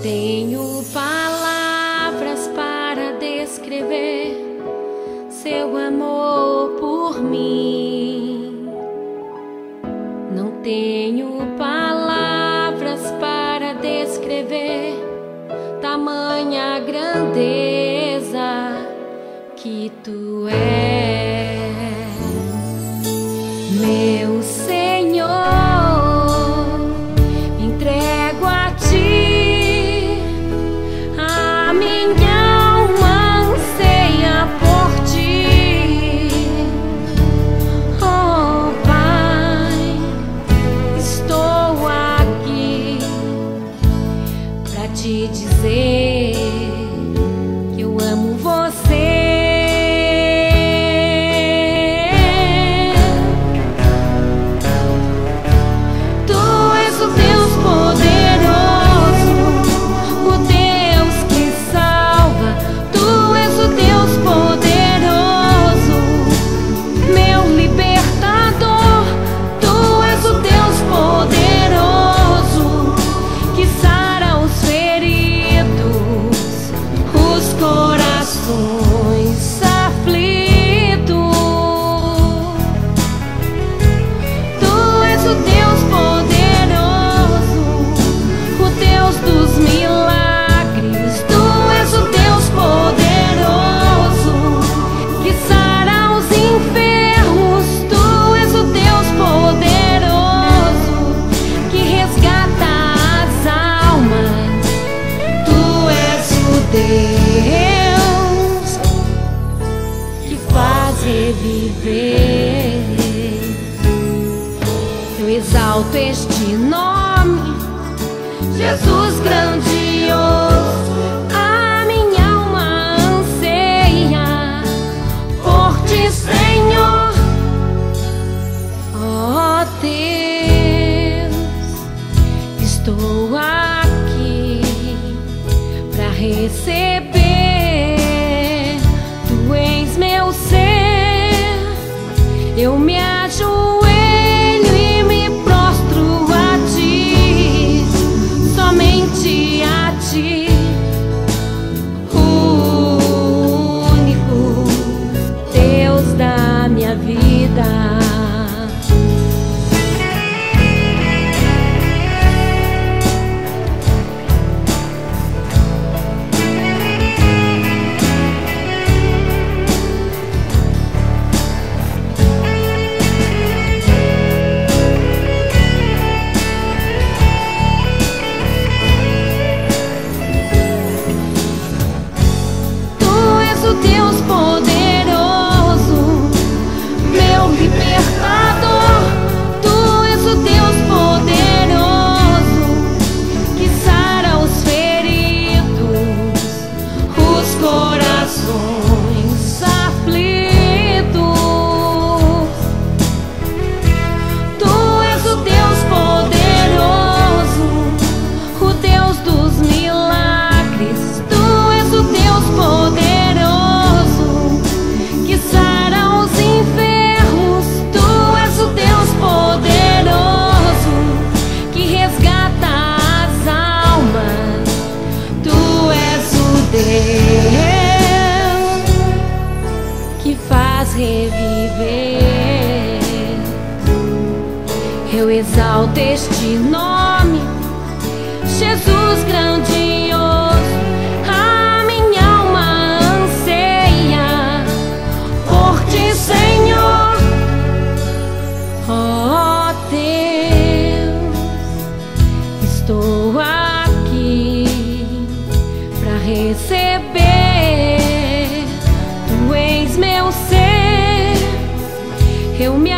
tenho palavras para descrever seu amor por mim. Não tenho palavras para descrever tamanha grandeza que tu és, meu Senhor. Entrego a ti a minha alma, anseia por ti. Oh Pai, estou aqui pra te dizer que eu amo você. Deus que faz reviver, eu exalto este nome, Jesus grandioso. A minha alma anseia por ti, Senhor. Oh Deus, estou aqui pra receber, tu és meu ser. Eu me ajoelho e me prostro a ti, somente a ti, o único Deus da minha vida. Deus poderoso, meu libertador. Tu és o Deus poderoso que sara os feridos, os corações aflitos. Tu és o Deus poderoso, o Deus dos milagres. Tu és o Deus poderoso que faz reviver. Eu exalto este nome, Jesus grandioso. A minha alma anseia por ti, Senhor. Oh Deus, estou aqui pra receber, tu és meu ser. Eu me